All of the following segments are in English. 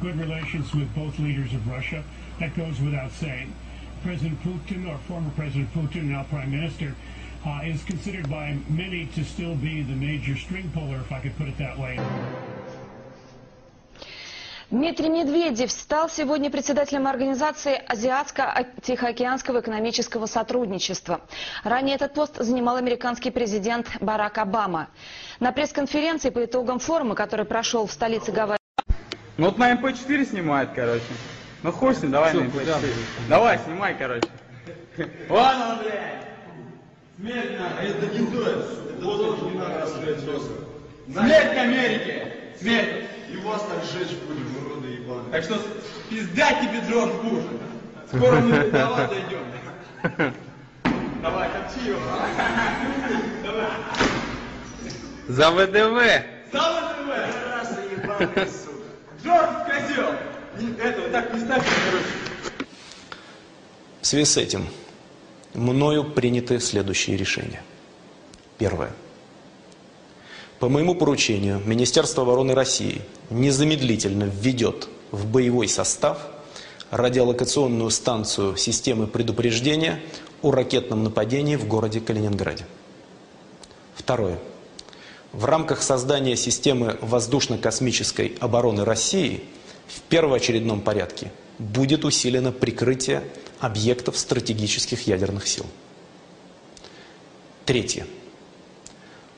good relations with both leaders of Russia. That goes without saying. President Putin, or former President Putin, now Prime Minister, is considered by many to still be the major string puller, if I could put it that way. Дмитрий Медведев стал сегодня председателем Организации Азиатско-Тихоокеанского экономического сотрудничества. Ранее этот пост занимал американский президент Барак Обама. На пресс-конференции по итогам форума, который прошел в столице Гавайи... Ну вот на МП-4 снимает, короче. Ну хуй с ним, давай на МП-4. Давай, снимай, короче. Ладно, блядь. Смерть надо. Это не дует. Это не надо расстрелять просто. Смерть Америке! Смерть! И вас так сжечь будем, уроды ебаные. Так что пизда тебе, Джордж Буш. Скоро мы до вас дойдем. Давай, топчи его. Давай. За ВДВ! За ВДВ! Раса ебаная, сука. Джордж, козел! Это вот так не ставьте, короче. В связи с этим мною приняты следующие решения. Первое. По моему поручению Министерство обороны России незамедлительно введет в боевой состав радиолокационную станцию системы предупреждения о ракетном нападении в городе Калининграде. Второе. В рамках создания системы воздушно-космической обороны России в первоочередном порядке будет усилено прикрытие объектов стратегических ядерных сил. Третье.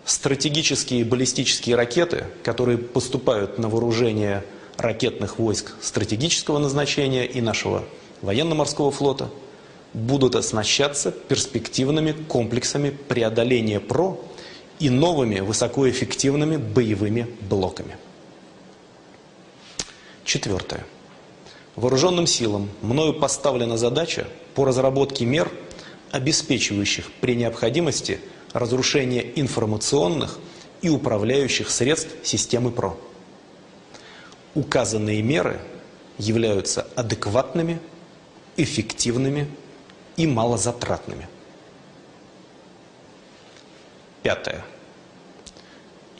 Стратегические баллистические ракеты, которые поступают на вооружение ракетных войск стратегического назначения и нашего военно-морского флота, будут оснащаться перспективными комплексами преодоления ПРО и новыми высокоэффективными боевыми блоками. Четвертое. Вооруженным силам мною поставлена задача по разработке мер, обеспечивающих при необходимости разрушение информационных и управляющих средств системы ПРО. Указанные меры являются адекватными, эффективными и малозатратными. Пятое.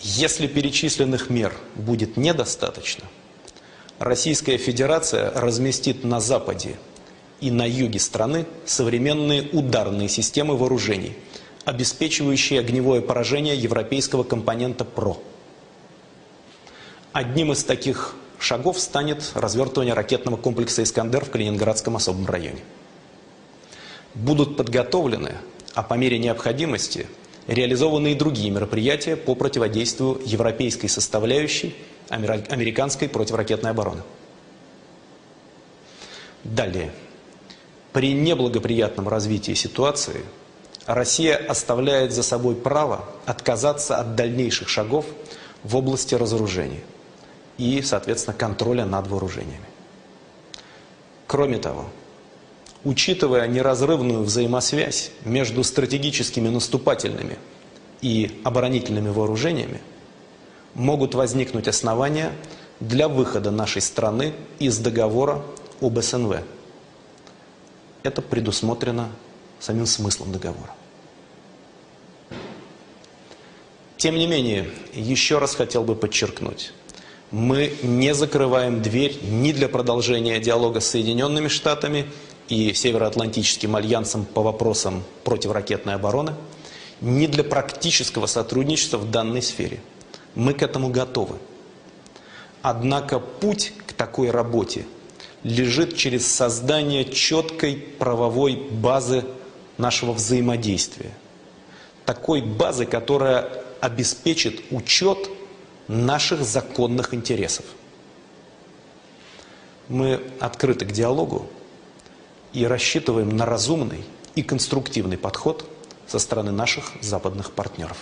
Если перечисленных мер будет недостаточно, Российская Федерация разместит на западе и на юге страны современные ударные системы вооружений, обеспечивающие огневое поражение европейского компонента ПРО. Одним из таких шагов станет развертывание ракетного комплекса «Искандер» в Калининградском особом районе. Будут подготовлены, а по мере необходимости реализованы и другие мероприятия по противодействию европейской составляющей американской противоракетной обороны. Далее. При неблагоприятном развитии ситуации Россия оставляет за собой право отказаться от дальнейших шагов в области разоружения и, соответственно, контроля над вооружениями. Кроме того, учитывая неразрывную взаимосвязь между стратегическими наступательными и оборонительными вооружениями, могут возникнуть основания для выхода нашей страны из договора об СНВ. Это предусмотрено самим смыслом договора. Тем не менее, еще раз хотел бы подчеркнуть, мы не закрываем дверь ни для продолжения диалога с Соединенными Штатами и Североатлантическим альянсом по вопросам противоракетной обороны, ни для практического сотрудничества в данной сфере. Мы к этому готовы. Однако путь к такой работе лежит через создание четкой правовой базы нашего взаимодействия. Такой базы, которая обеспечит учет наших законных интересов. Мы открыты к диалогу и рассчитываем на разумный и конструктивный подход со стороны наших западных партнеров.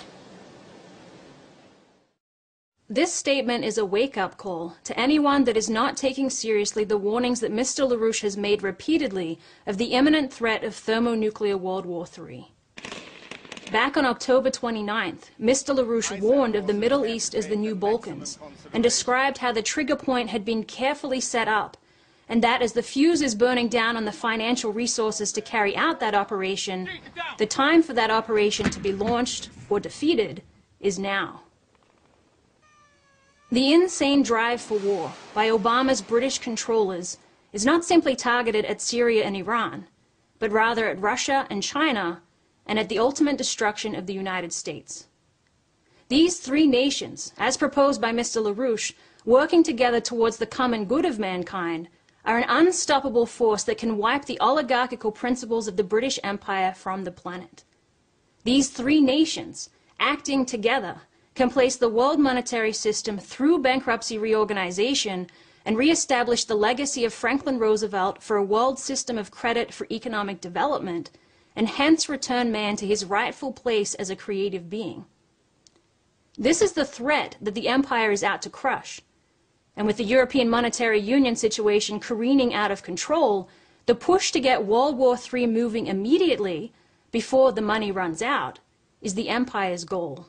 This statement is a wake-up call to anyone that is not taking seriously the warnings that Mr. LaRouche has made repeatedly of the imminent threat of thermonuclear World War III. Back on October 29th, Mr. LaRouche warned of the Middle East as the new Balkans and described how the trigger point had been carefully set up and that as the fuse is burning down on the financial resources to carry out that operation, the time for that operation to be launched or defeated is now. The insane drive for war by Obama's British controllers is not simply targeted at Syria and Iran, but rather at Russia and China, and at the ultimate destruction of the United States. These three nations, as proposed by Mr. LaRouche, working together towards the common good of mankind, are an unstoppable force that can wipe the oligarchical principles of the British Empire from the planet. These three nations, acting together, can place the world monetary system through bankruptcy reorganization and reestablish the legacy of Franklin Roosevelt for a world system of credit for economic development, and hence return man to his rightful place as a creative being. This is the threat that the empire is out to crush. And with the European monetary union situation careening out of control, the push to get World War III moving immediately, before the money runs out, is the empire's goal.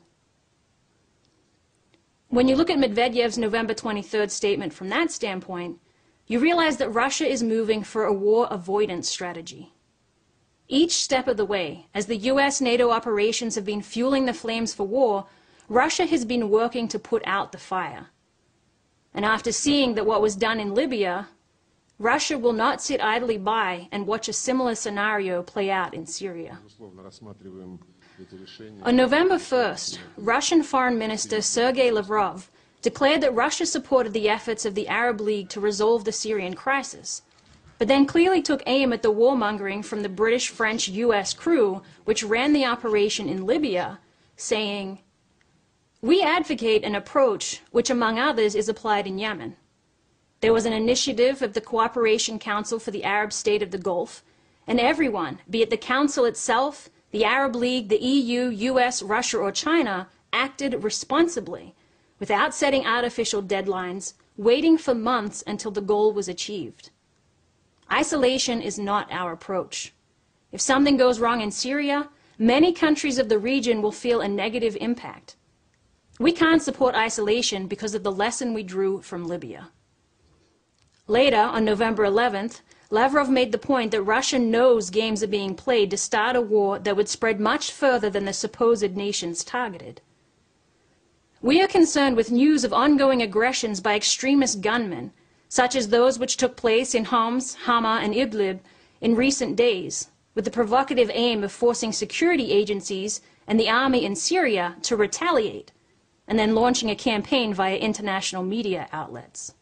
When you look at Medvedev's November 23rd statement from that standpoint, you realize that Russia is moving for a war avoidance strategy. Each step of the way, as the US-NATO operations have been fueling the flames for war, Russia has been working to put out the fire. And after seeing that what was done in Libya, Russia will not sit idly by and watch a similar scenario play out in Syria. On November 1st, Russian Foreign Minister Sergei Lavrov declared that Russia supported the efforts of the Arab League to resolve the Syrian crisis, but then clearly took aim at the warmongering from the British, French, US crew which ran the operation in Libya, saying, "We advocate an approach which, among others, is applied in Yemen. There was an initiative of the Cooperation Council for the Arab State of the Gulf, and everyone, be it the Council itself, the Arab League, the EU, US, Russia, or China, acted responsibly, without setting artificial deadlines, waiting for months until the goal was achieved. Isolation is not our approach. If something goes wrong in Syria, many countries of the region will feel a negative impact. We can't support isolation because of the lesson we drew from Libya." Later, on November 11th, Lavrov made the point that Russia knows games are being played to start a war that would spread much further than the supposed nations targeted. "We are concerned with news of ongoing aggressions by extremist gunmen, such as those which took place in Homs, Hama, and Idlib in recent days, with the provocative aim of forcing security agencies and the army in Syria to retaliate, and then launching a campaign via international media outlets."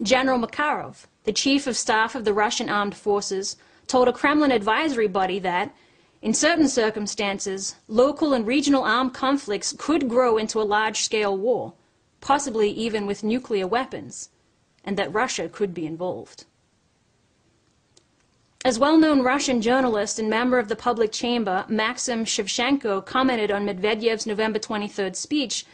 General Makarov, the chief of staff of the Russian armed forces, told a Kremlin advisory body that, in certain circumstances, local and regional armed conflicts could grow into a large-scale war, possibly even with nuclear weapons, and that Russia could be involved. As well-known Russian journalist and member of the public chamber, Maxim Shevchenko, commented on Medvedev's November 23rd speech,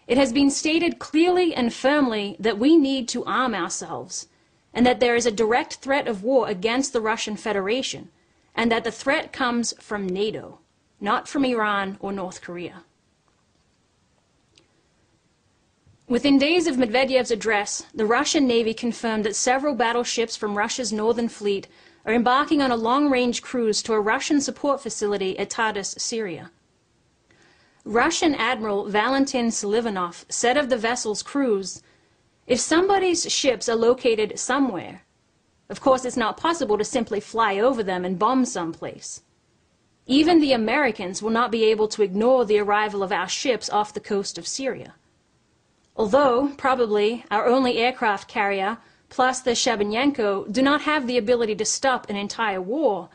"It has been stated clearly and firmly that we need to arm ourselves, and that there is a direct threat of war against the Russian Federation, and that the threat comes from NATO, not from Iran or North Korea." Within days of Medvedev's address, the Russian Navy confirmed that several battleships from Russia's Northern Fleet are embarking on a long-range cruise to a Russian support facility at Tartus, Syria. Russian Admiral Valentin Selivanov said of the vessel's cruise, "If somebody's ships are located somewhere, of course it's not possible to simply fly over them and bomb someplace. Even the Americans will not be able to ignore the arrival of our ships off the coast of Syria. Although, probably, our only aircraft carrier, plus the Shebenyenko, do not have the ability to stop an entire war,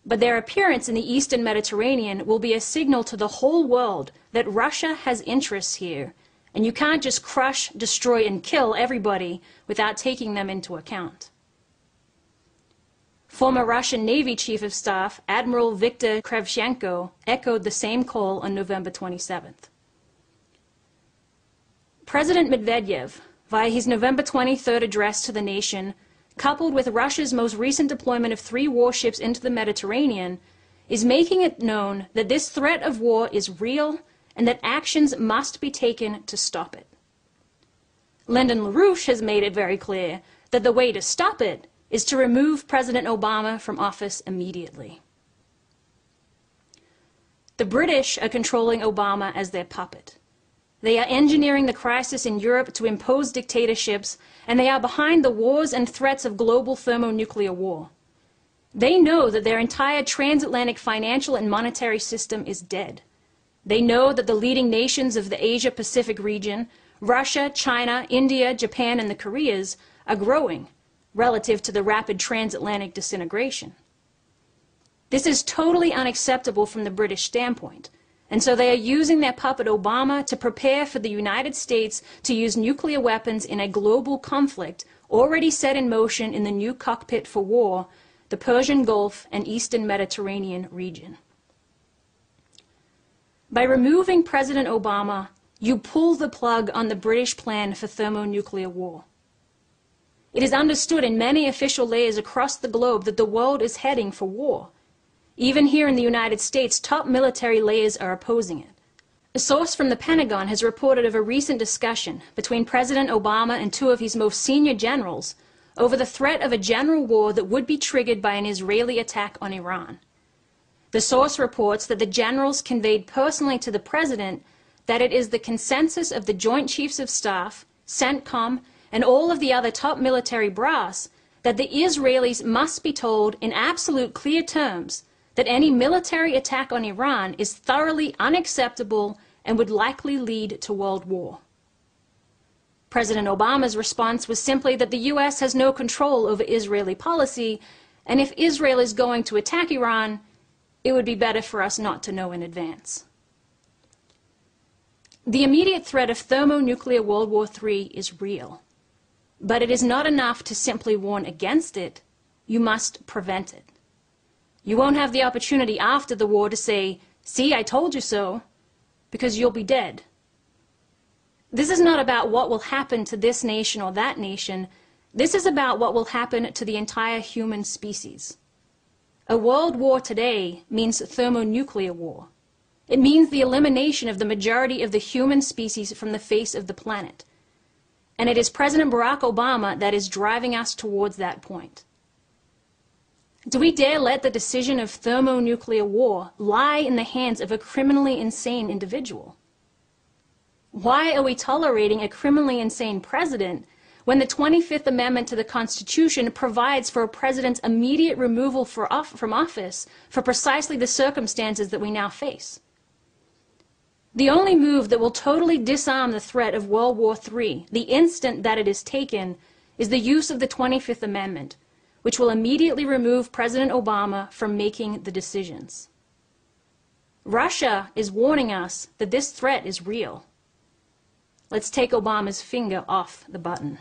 but their appearance in the eastern Mediterranean will be a signal to the whole world that Russia has interests here, and you can't just crush, destroy, and kill everybody without taking them into account." Former Russian Navy Chief of Staff, Admiral Viktor Krevchenko, echoed the same call on November 27th. President Medvedev, via his November 23rd address to the nation, coupled with Russia's most recent deployment of 3 warships into the Mediterranean, is making it known that this threat of war is real and that actions must be taken to stop it. Lyndon LaRouche has made it very clear that the way to stop it is to remove President Obama from office immediately. The British are controlling Obama as their puppet. They are engineering the crisis in Europe to impose dictatorships, and they are behind the wars and threats of global thermonuclear war. They know that their entire transatlantic financial and monetary system is dead. They know that the leading nations of the Asia-Pacific region, Russia, China, India, Japan, and the Koreas, are growing relative to the rapid transatlantic disintegration. This is totally unacceptable from the British standpoint, and so they are using their puppet Obama to prepare for the United States to use nuclear weapons in a global conflict already set in motion in the new cockpit for war, the Persian Gulf and Eastern Mediterranean region. By removing President Obama, you pull the plug on the British plan for thermonuclear war. It is understood in many official layers across the globe that the world is heading for war. Even here in the United States, top military layers are opposing it. A source from the Pentagon has reported of a recent discussion between President Obama and two of his most senior generals over the threat of a general war that would be triggered by an Israeli attack on Iran. The source reports that the generals conveyed personally to the president that it is the consensus of the Joint Chiefs of Staff, CENTCOM, and all of the other top military brass that the Israelis must be told in absolute clear terms that any military attack on Iran is thoroughly unacceptable and would likely lead to world war. President Obama's response was simply that the U.S. has no control over Israeli policy, and if Israel is going to attack Iran, it would be better for us not to know in advance. The immediate threat of thermonuclear World War III is real, but it is not enough to simply warn against it. You must prevent it. You won't have the opportunity after the war to say, "See, I told you so," because you'll be dead. This is not about what will happen to this nation or that nation. This is about what will happen to the entire human species. A world war today means thermonuclear war. It means the elimination of the majority of the human species from the face of the planet. And it is President Barack Obama that is driving us towards that point. Do we dare let the decision of thermonuclear war lie in the hands of a criminally insane individual? Why are we tolerating a criminally insane president when the 25th Amendment to the Constitution provides for a president's immediate removal from office for precisely the circumstances that we now face? The only move that will totally disarm the threat of World War III, the instant that it is taken, is the use of the 25th Amendment, which will immediately remove President Obama from making the decisions. Russia is warning us that this threat is real. Let's take Obama's finger off the button.